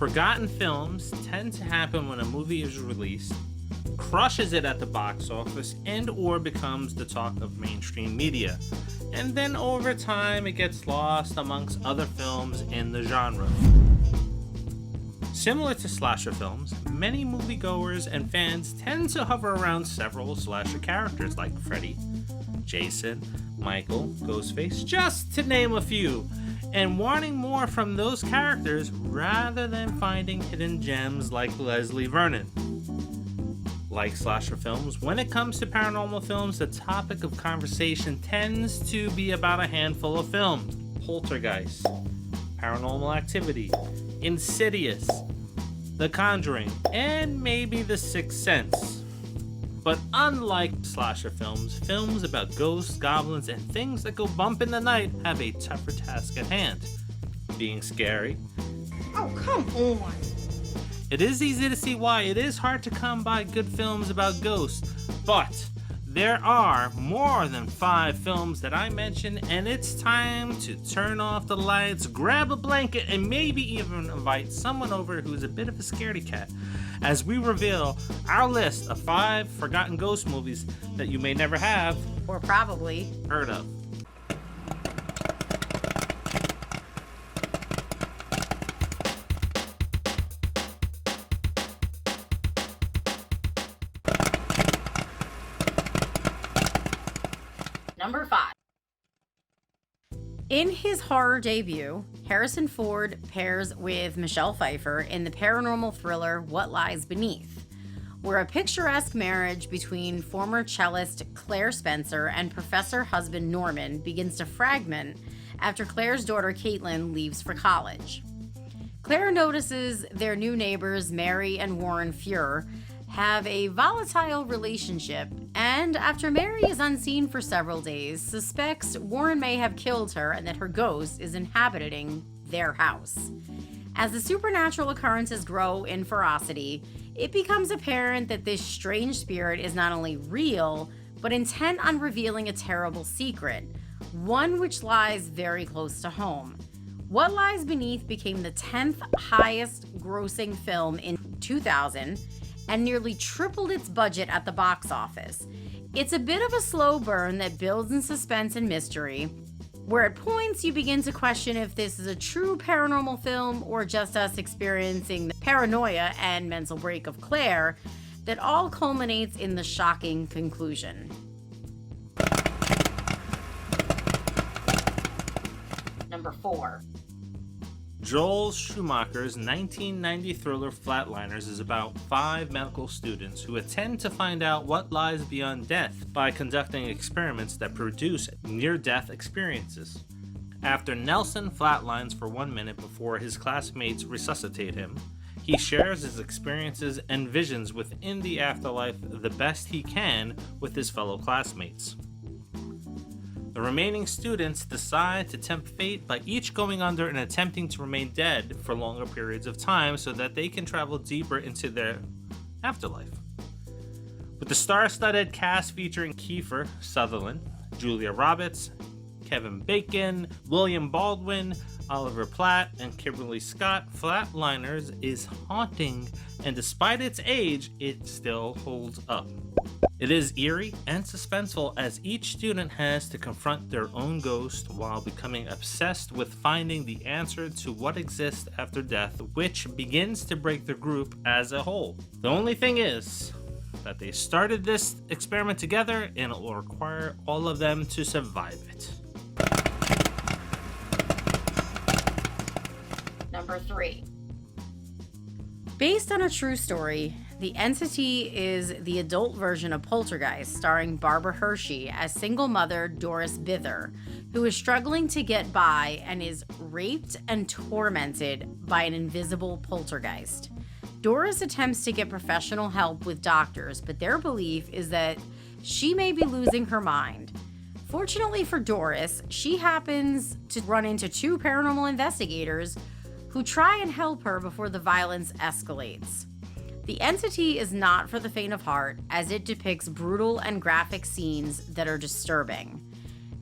Forgotten films tend to happen when a movie is released, crushes it at the box office, and or becomes the talk of mainstream media. And then over time it gets lost amongst other films in the genre. Similar to slasher films, many moviegoers and fans tend to hover around several slasher characters like Freddy, Jason, Michael, Ghostface, just to name a few, and wanting more from those characters rather than finding hidden gems like Leslie Vernon. Like slasher films, when it comes to paranormal films, the topic of conversation tends to be about a handful of films: Poltergeist, Paranormal Activity, Insidious, The Conjuring, and maybe The Sixth Sense. But unlike slasher films, films about ghosts, goblins, and things that go bump in the night have a tougher task at hand: being scary. Oh, come on! It is easy to see why it is hard to come by good films about ghosts, but there are more than 5 films that I mentioned, and it's time to turn off the lights, grab a blanket, and maybe even invite someone over who's a bit of a scaredy cat as we reveal our list of 5 forgotten ghost movies that you may never have, or probably, heard of. Number 5. In his horror debut, Harrison Ford pairs with Michelle Pfeiffer in the paranormal thriller What Lies Beneath, where a picturesque marriage between former cellist Claire Spencer and professor husband Norman begins to fragment after Claire's daughter Caitlin leaves for college. Claire notices their new neighbors Mary and Warren Fuhr have a volatile relationship, and after Mary is unseen for several days, suspects Warren may have killed her and that her ghost is inhabiting their house. As the supernatural occurrences grow in ferocity, it becomes apparent that this strange spirit is not only real, but intent on revealing a terrible secret, one which lies very close to home. What Lies Beneath became the 10th highest grossing film in 2000, and nearly tripled its budget at the box office. It's a bit of a slow burn that builds in suspense and mystery, where at points you begin to question if this is a true paranormal film or just us experiencing the paranoia and mental break of Claire that all culminates in the shocking conclusion. Number 4. Joel Schumacher's 1990 thriller Flatliners is about 5 medical students who attempt to find out what lies beyond death by conducting experiments that produce near-death experiences. After Nelson flatlines for 1 minute before his classmates resuscitate him, he shares his experiences and visions within the afterlife the best he can with his fellow classmates. The remaining students decide to tempt fate by each going under and attempting to remain dead for longer periods of time so that they can travel deeper into their afterlife. With the star-studded cast featuring Kiefer Sutherland, Julia Roberts, Kevin Bacon, William Baldwin, Oliver Platt, and Kimberly Scott, Flatliners is haunting, and despite its age, it still holds up. It is eerie and suspenseful as each student has to confront their own ghost while becoming obsessed with finding the answer to what exists after death, which begins to break the group as a whole. The only thing is that they started this experiment together and it will require all of them to survive it. Number 3. Based on a true story, The Entity is the adult version of Poltergeist, starring Barbara Hershey as single mother Doris Bither, who is struggling to get by and is raped and tormented by an invisible poltergeist. Doris attempts to get professional help with doctors, but their belief is that she may be losing her mind. Fortunately for Doris, she happens to run into 2 paranormal investigators who try and help her before the violence escalates. The Entity is not for the faint of heart, as it depicts brutal and graphic scenes that are disturbing.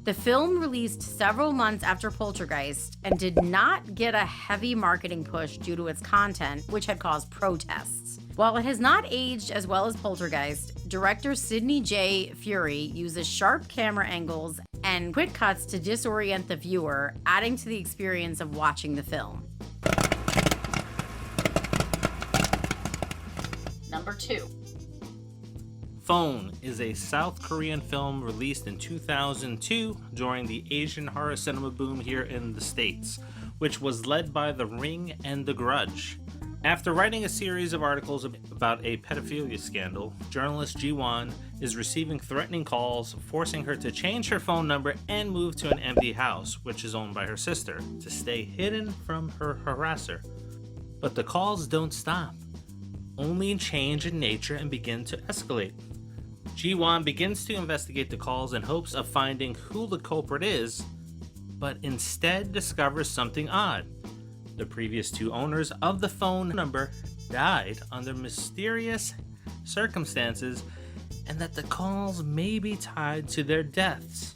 The film released several months after Poltergeist and did not get a heavy marketing push due to its content, which had caused protests. While it has not aged as well as Poltergeist, director Sidney J. Furie uses sharp camera angles and quick cuts to disorient the viewer, adding to the experience of watching the film. Number 2. Phone is a South Korean film released in 2002 during the Asian horror cinema boom here in the States, which was led by The Ring and The Grudge. After writing a series of articles about a pedophilia scandal, journalist Ji-won is receiving threatening calls, forcing her to change her phone number and move to an empty house, which is owned by her sister, to stay hidden from her harasser. But the calls don't stop, only change in nature and begin to escalate. Ji-won begins to investigate the calls in hopes of finding who the culprit is, but instead discovers something odd. The previous 2 owners of the phone number died under mysterious circumstances, and that the calls may be tied to their deaths.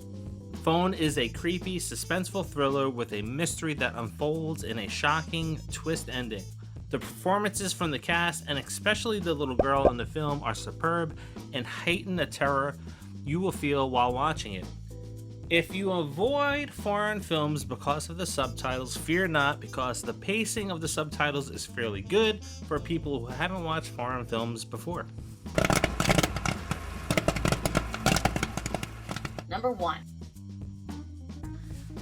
Phone is a creepy, suspenseful thriller with a mystery that unfolds in a shocking twist ending. The performances from the cast, and especially the little girl in the film, are superb and heighten the terror you will feel while watching it. If you avoid foreign films because of the subtitles, fear not, because the pacing of the subtitles is fairly good for people who haven't watched foreign films before. Number 1.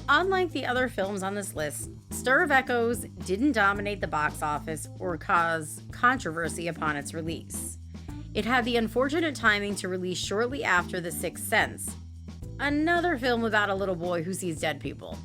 Unlike the other films on this list, Stir of Echoes didn't dominate the box office or cause controversy upon its release. It had the unfortunate timing to release shortly after The Sixth Sense, another film about a little boy who sees dead people.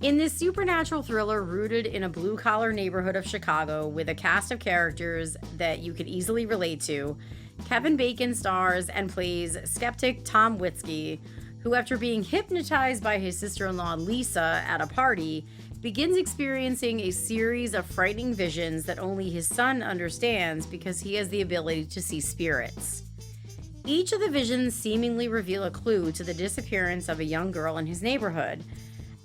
In this supernatural thriller rooted in a blue-collar neighborhood of Chicago with a cast of characters that you could easily relate to, Kevin Bacon stars and plays skeptic Tom Witzke, who, after being hypnotized by his sister-in-law Lisa at a party, begins experiencing a series of frightening visions that only his son understands because he has the ability to see spirits. Each of the visions seemingly reveal a clue to the disappearance of a young girl in his neighborhood,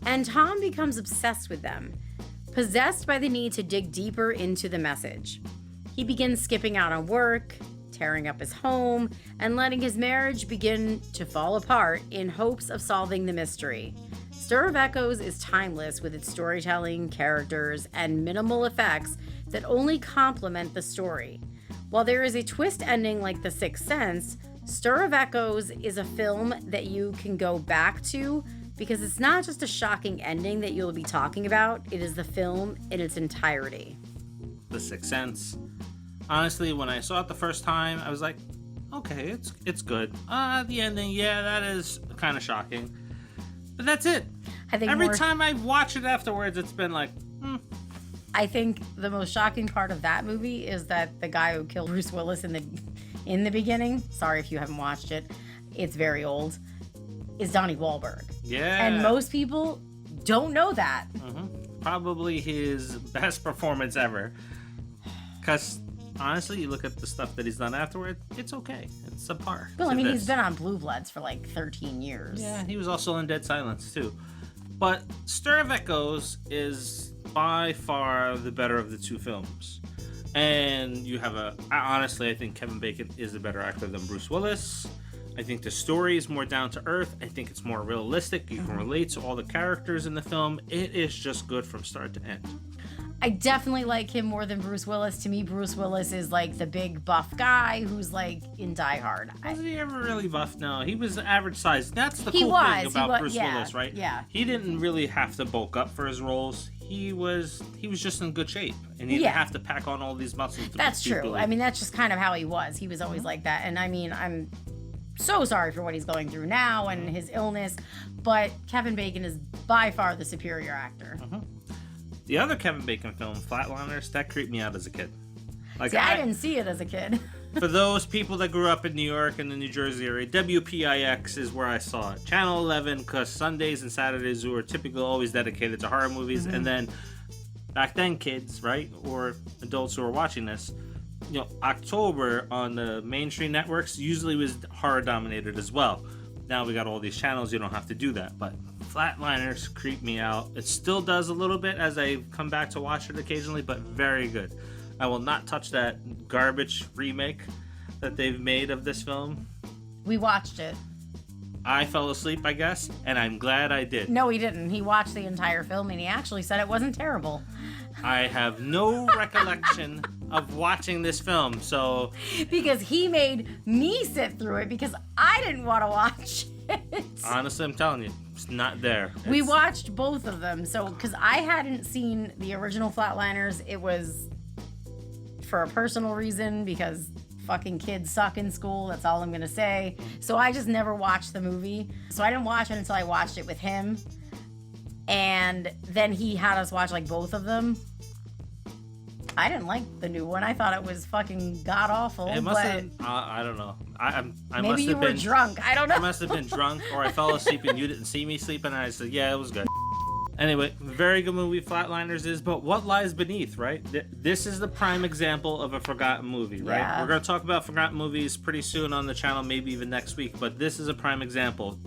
and Tom becomes obsessed with them, possessed by the need to dig deeper into the message. He begins skipping out on work, tearing up his home, and letting his marriage begin to fall apart in hopes of solving the mystery. Stir of Echoes is timeless with its storytelling, characters, and minimal effects that only complement the story. While there is a twist ending like The Sixth Sense, Stir of Echoes is a film that you can go back to because it's not just a shocking ending that you'll be talking about, it is the film in its entirety. The Sixth Sense. Honestly, when I saw it the first time, I was like, okay, it's good. The ending, yeah, that is kind of shocking. But that's it. I think every time I watch it afterwards, it's been like, I think the most shocking part of that movie is that the guy who killed Bruce Willis in the beginning, sorry if you haven't watched it, it's very old, is Donnie Wahlberg. Yeah. And most people don't know that. Probably his best performance ever. Because honestly, you look at the stuff that he's done afterward, it's okay. It's subpar. Well, I mean, he's been on Blue Bloods for like 13 years. Yeah, he was also in Dead Silence, too. But Stir of Echoes is by far the better of the 2 films. And you have honestly, I think Kevin Bacon is a better actor than Bruce Willis. I think the story is more down to earth. I think it's more realistic. You can relate to all the characters in the film. It is just good from start to end. I definitely like him more than Bruce Willis. To me, Bruce Willis is like the big buff guy who's like in Die Hard. Wasn't he ever really buff? No, he was average size. That's the cool thing about Bruce Willis, right? Yeah. He didn't really have to bulk up for his roles. He was just in good shape, and he didn't have to pack on all these muscles. That's true. I mean, that's just kind of how he was. He was always like that. And I mean, I'm so sorry for what he's going through now and his illness, but Kevin Bacon is by far the superior actor. The other Kevin Bacon film, Flatliners, that creeped me out as a kid. Like, see, I didn't see it as a kid. For those people that grew up in New York and the New Jersey area, WPIX is where I saw it. Channel 11, because Sundays and Saturdays were typically always dedicated to horror movies. And then, back then, kids, right, or adults who were watching this, October on the mainstream networks usually was horror dominated as well. Now we got all these channels, you don't have to do that. But Flatliners creep me out. It still does a little bit as I come back to watch it occasionally, but very good. I will not touch that garbage remake that they've made of this film. We watched it. I fell asleep, I guess, and I'm glad I did. No, he didn't. He watched the entire film, and he actually said it wasn't terrible. I have no recollection of watching this film, so... Because he made me sit through it because I didn't want to watch it. Honestly, I'm telling you, it's not there. We watched both of them, so because I hadn't seen the original Flatliners, it was for a personal reason because fucking kids suck in school. That's all I'm gonna say. So I just never watched the movie. So I didn't watch it until I watched it with him, and then he had us watch like both of them. I didn't like the new one. I thought it was fucking god awful. It must have. I don't know. I maybe must you have were been drunk. I don't know. I must have been drunk, or I fell asleep and you didn't see me sleeping. And I said, "Yeah, it was good." Anyway, very good movie. Flatliners is, but what lies beneath, right? This is the prime example of a forgotten movie, right? Yeah. We're gonna talk about forgotten movies pretty soon on the channel, maybe even next week. But this is a prime example.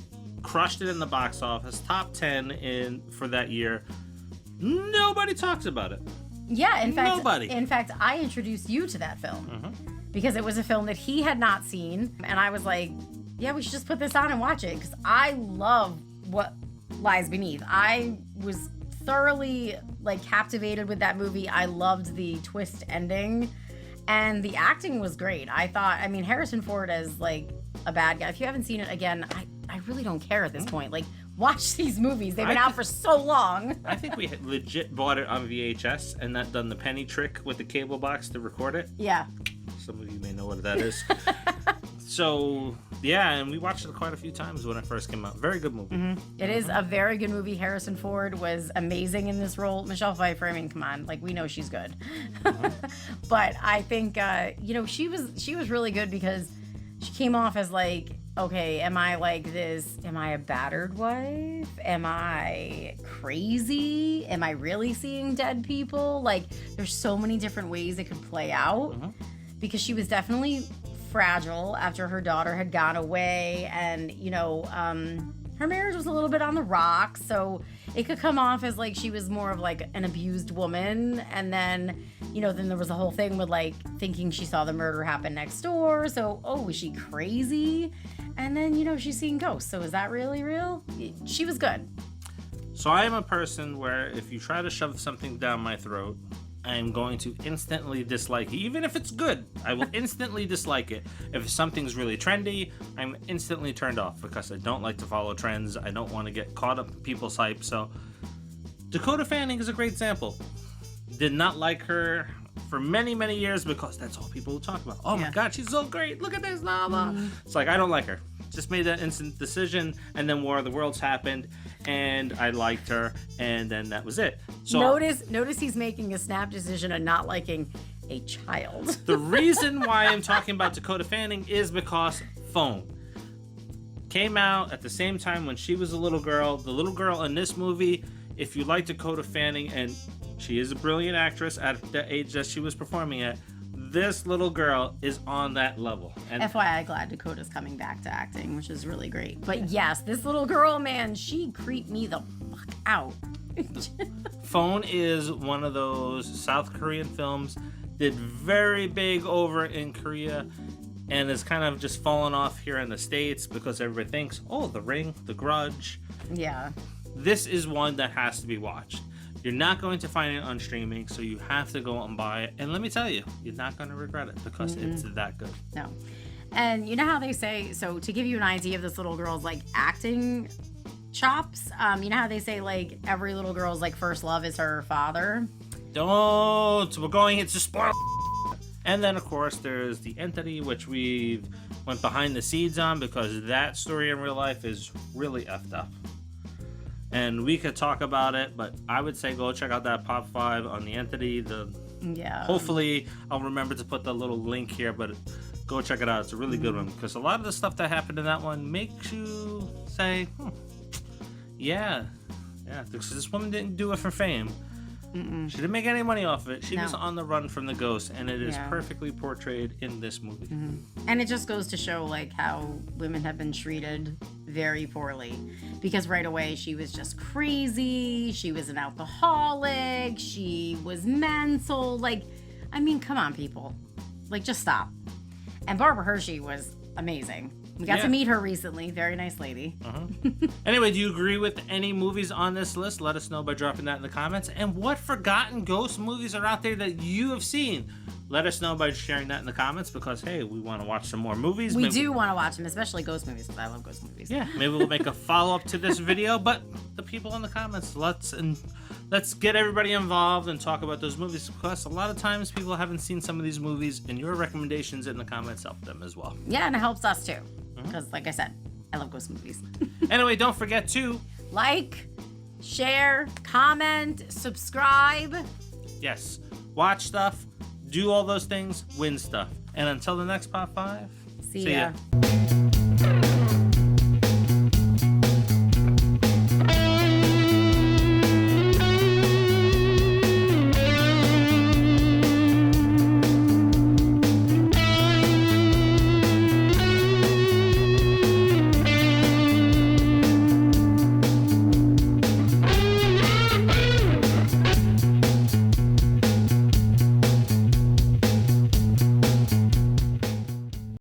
Crushed it in the box office, top 10 for that year. Nobody talks about it. Yeah, in fact, Nobody. In fact, I introduced you to that film because it was a film that he had not seen, and I was like, "Yeah, we should just put this on and watch it," because I love What Lies Beneath. I was thoroughly like captivated with that movie. I loved the twist ending, and the acting was great. I mean, Harrison Ford as like a bad guy. If you haven't seen it, again, I really don't care at this point. Like, watch these movies. They've been out for so long. I think we had legit bought it on VHS and not done the penny trick with the cable box to record it. Yeah. Some of you may know what that is. So, yeah, and we watched it quite a few times when it first came out. Very good movie. It is a very good movie. Harrison Ford was amazing in this role. Michelle Pfeiffer, I mean, come on, like we know she's good. But I think she was really good because she came off as like, okay, am I like this? Am I a battered wife? Am I crazy? Am I really seeing dead people? Like, there's so many different ways it could play out because she was definitely fragile after her daughter had gone away, and her marriage was a little bit on the rocks, so it could come off as like she was more of like an abused woman, and then then there was the whole thing with like thinking she saw the murder happen next door, so was she crazy? And then she's seeing ghosts, so is that really real? She was good. So I am a person where if you try to shove something down my throat, I am going to instantly dislike it. Even if it's good, I will instantly dislike it. If something's really trendy, I'm instantly turned off because I don't like to follow trends. I don't want to get caught up in people's hype. So Dakota Fanning is a great example. Did not like her for many, many years because that's all people will talk about. Oh my God, she's so great. Look at this, blah, blah. It's like, I don't like her. Just made that instant decision, and then War of the Worlds happened, and I liked her, and then that was it. So notice he's making a snap decision and not liking a child. The reason why I'm talking about Dakota Fanning is because Phone came out at the same time when she was a little girl. The little girl in this movie, if you like Dakota Fanning, and she is a brilliant actress at the age that she was performing at, this little girl is on that level. And FYI, glad Dakota's coming back to acting, which is really great. But yes, this little girl, man, she creeped me the fuck out. Phone is one of those South Korean films, did very big over in Korea, and is kind of just fallen off here in the States because everybody thinks, oh, The Ring, The Grudge. Yeah. This is one that has to be watched. You're not going to find it on streaming, so you have to go and buy it. And let me tell you, you're not going to regret it because it's that good. No. And you know how they say, so to give you an idea of this little girl's like acting chops, you know how they say like every little girl's like first love is her father? Don't! We're going into spoil. And then, of course, there's The Entity, which we went behind the scenes on because that story in real life is really effed up. And we could talk about it, but I would say go check out that Pop 5 on The Entity. Hopefully, I'll remember to put the little link here, but go check it out. It's a really good one because a lot of the stuff that happened in that one makes you say, yeah, because this woman didn't do it for fame. She didn't make any money off of it. She No. was on the run from the ghost, and it is Yeah. perfectly portrayed in this movie. And it just goes to show like how women have been treated very poorly, because right away she was just crazy, she was an alcoholic, she was mental, like, I mean, come on, people, like, just stop. And Barbara Hershey was amazing. We got to meet her recently. Very nice lady. Anyway, do you agree with any movies on this list? Let us know by dropping that in the comments. And what forgotten ghost movies are out there that you have seen? Let us know by sharing that in the comments, because, hey, we want to watch some more movies. We do want to watch them, especially ghost movies, because I love ghost movies. Yeah, maybe we'll make a follow-up to this video. But the people in the comments, let's get everybody involved and talk about those movies, because a lot of times people haven't seen some of these movies, and your recommendations in the comments help them as well. Yeah, and it helps us too. Because, like I said, I love ghost movies. Anyway, don't forget to like, share, comment, subscribe. Yes, watch stuff, do all those things, win stuff. And until the next Pop 5, See ya.